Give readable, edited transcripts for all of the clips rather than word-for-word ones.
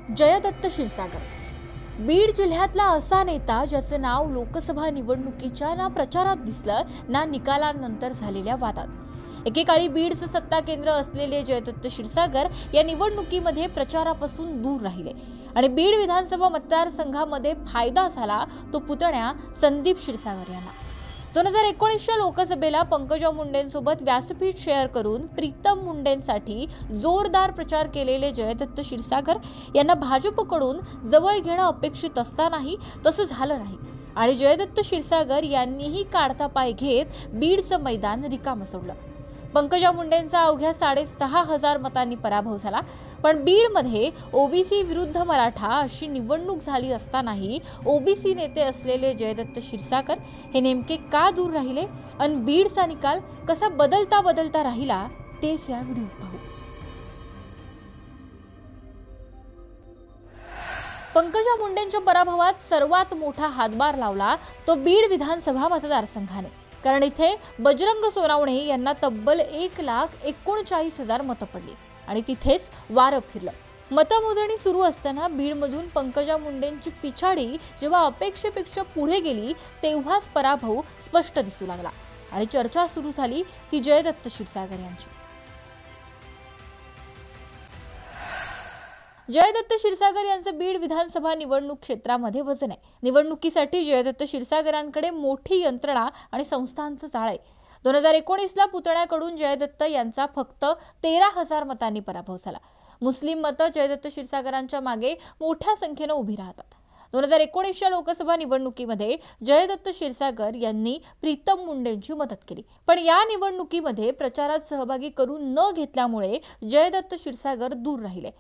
जयदत्त क्षीरसागर बीड जिल्ह्यातला असा नेता ज्याचे नाव लोकसभा निवडणुकीच्या ना प्रचारात दिसलं ना निकालानंतर झालेल्या वादात। एकेकाळी बीडचं सत्ता केंद्र असलेले जयदत्त क्षीरसागर या निवडणुकीमध्ये प्रचारापासून दूर राहिले आणि बीड विधानसभा मतदारसंघामध्ये फायदा झाला तो पुतण्या संदीप क्षीरसागर यांना। 2019च्या लोकसभेला पंकजा मुंडेंसोबत व्यासपीठ शेअर करून प्रीतम मुंडेंसाठी जोरदार प्रचार केलेले जयदत्त क्षीरसागर यांना भाजपकडून जवळ घेणं अपेक्षित असतानाही तसं झालं नाही आणि जयदत्त क्षीरसागर यांनीही काढता पाय घेत बीडचं मैदान रिकामं सोडलं। पंकजा मुंडेंचा अवघ्या 6,500 मतांनी पराभव झाला, पण बीडमध्ये ओबीसी विरुद्ध मराठा अशी निवडणूक झाली असतानाही ओबीसी नेते असलेले जयदत्त क्षीरसागर हे नेमके का दूर राहिले आणि बीडचा निकाल कसा बदलता राहिला तेच या व्हिडिओत पाहू। पंकजा मुंडेंच्या पराभवात सर्वात मोठा हातभार लावला तो बीड विधानसभा मतदारसंघाने, कारण इथे बजरंग सोनावणे यांना तब्बल 1,39,000 मतं पडली आणि तिथेच वारं फिरलं। मतमोजणी सुरू असताना बीडमधून पंकजा मुंडेंची पिछाडी जेव्हा अपेक्षेपेक्षा पुढे गेली तेव्हाच पराभव स्पष्ट दिसू लागला आणि चर्चा सुरू झाली ती जयदत्त क्षीरसागर यांची। जयदत्त क्षीरसागर यांचं बीड विधानसभा निवडणूक क्षेत्रामध्ये वजन आहे। निवडणुकीसाठी जयदत्त क्षीरसागरांकडे मोठी यंत्रणा आणि संस्थांचं जाळ आहे। 2019ला पुतण्याकडून जयदत्त यांचा फक्त 13,000 मतांनी पराभव झाला। मुस्लिम मतं जयदत्त क्षीरसागरांच्या मागे मोठ्या संख्येने उभी राहतात। 2019च्या लोकसभा निवडणुकीमध्ये जयदत्त क्षीरसागर यांनी प्रीतम मुंडेंची मदत केली, पण या निवडणुकीमध्ये प्रचारात सहभागी करून न घेतल्यामुळे जयदत्त क्षीरसागर दूर राहिले।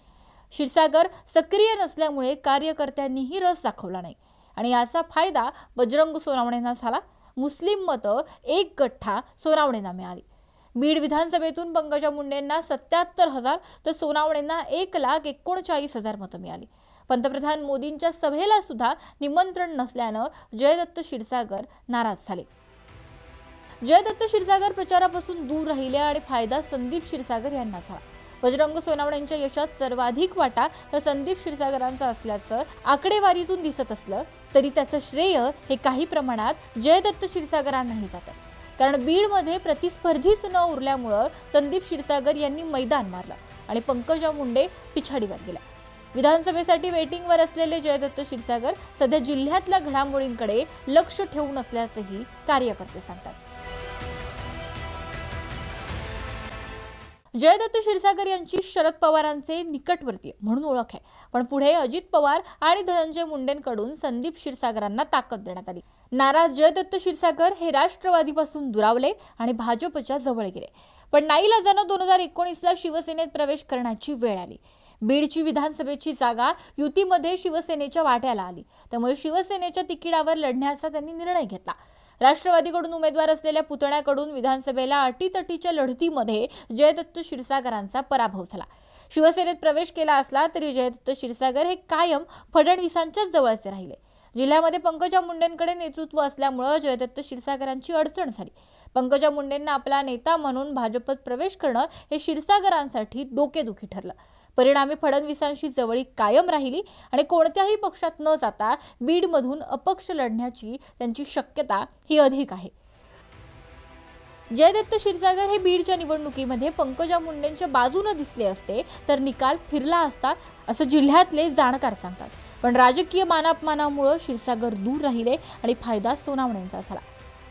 क्षीरसागर सक्रिय नसल्यामुळे कार्यकर्त्यांनीही रस दाखवला नाही आणि याचा फायदा बजरंग सोनावणेंना झाला। मुस्लिम मतं एक गठ्ठा सोनावणेंना मिळाली। बीड विधानसभेतून पंकजा मुंडेंना 77,000 तर सोनावणेंना 1,39,000 मतं मिळाली। पंतप्रधान मोदींच्या सभेला सुद्धा निमंत्रण नसल्यानं जयदत्त क्षीरसागर नाराज झाले। जयदत्त क्षीरसागर प्रचारापासून दूर राहिले आणि फायदा संदीप क्षीरसागर यांना झाला। बजरंग सोनावणेंच्या यशात सर्वाधिक वाटा तर संदीप क्षीरसागरांचा असल्याचं आकडेवारीतून दिसत असलं तरी त्याचं श्रेय हे काही प्रमाणात जयदत्त क्षीरसागरांनाही जातं, कारण बीडमध्ये प्रतिस्पर्धीच न उरल्यामुळं संदीप क्षीरसागर यांनी मैदान मारलं आणि पंकजा मुंडे पिछाडीवर गेल्या। विधानसभेसाठी वेटिंगवर असलेले जयदत्त क्षीरसागर सध्या जिल्ह्यातल्या घडामोडींकडे लक्ष ठेवून असल्याचंही कार्यकर्ते सांगतात। जयदत्त क्षीरसागर यांची शरद पवारांचे निकटवर्तीय म्हणून ओळख आहे, पण पुढे अजित पवार आणि धनंजय मुंडेंकडून संदीप क्षीरसागरांना ताकद देण्यात आली। नाराज जयदत्त क्षीरसागर हे राष्ट्रवादीपासून दुरावले आणि भाजपच्या जवळ गेले, पण नाईलाजानं 2019ला शिवसेनेत प्रवेश करण्याची वेळ आली। बीडची विधानसभेची जागा युतीमध्ये शिवसेनेच्या वाट्याला आली, त्यामुळे शिवसेनेच्या तिकिटावर लढण्याचा त्यांनी निर्णय घेतला। राष्ट्रवादीकडून उमेदवार असलेल्या पुतण्याकडून विधानसभेला अटीतटीच्या लढतीमध्ये जयदत्त क्षीरसागरांचा पराभव झाला। शिवसेनेत प्रवेश केला असला तरी जयदत्त क्षीरसागर हे कायम फडणवीसांच्याच जवळचे राहिले। जिल्ह्यामध्ये पंकजा मुंडेंकडे नेतृत्व असल्यामुळे जयदत्त क्षीरसागरांची अडचण झाली। पंकजा मुंडेंना आपला नेता म्हणून भाजपत प्रवेश करणं हे क्षीरसागरांसाठी डोकेदुखी ठरलं। परिणामी फडणवीसांशी जवळीक कायम राहिली आणि कोणत्याही पक्षात न जाता बीडमधून अपक्ष लढण्याची त्यांची शक्यता ही अधिक आहे। जयदत्त क्षीरसागर हे बीडच्या निवडणुकीमध्ये पंकजा मुंडेंच्या बाजूने दिसले असते तर निकाल फिरला असता असं जिल्ह्यातले जाणकार सांगतात, पण राजकीय मानापमानामुळे क्षीरसागर दूर राहिले आणि फायदा सोनावणेंचा झाला।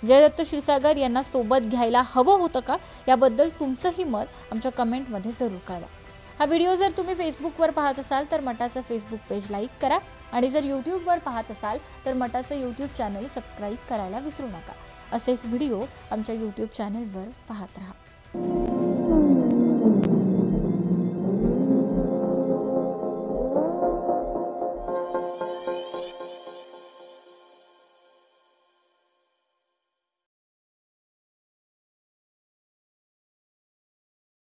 जयदत्त क्षीरसागर यांना सोबत घ्यायला हवं होतं का, याबद्दल तुमचंही मत आमच्या कमेंटमध्ये जरूर कळवा। हा व्हिडिओ जर तुम्ही फेसबुकवर पाहत असाल तर मटाचं फेसबुक पेज लाईक करा आणि जर यूट्यूबवर पाहत असाल तर मटाचं यूट्यूब चॅनल सबस्क्राईब करायला विसरू नका। असेच व्हिडिओ आमच्या यूट्यूब चॅनलवर पाहत राहा।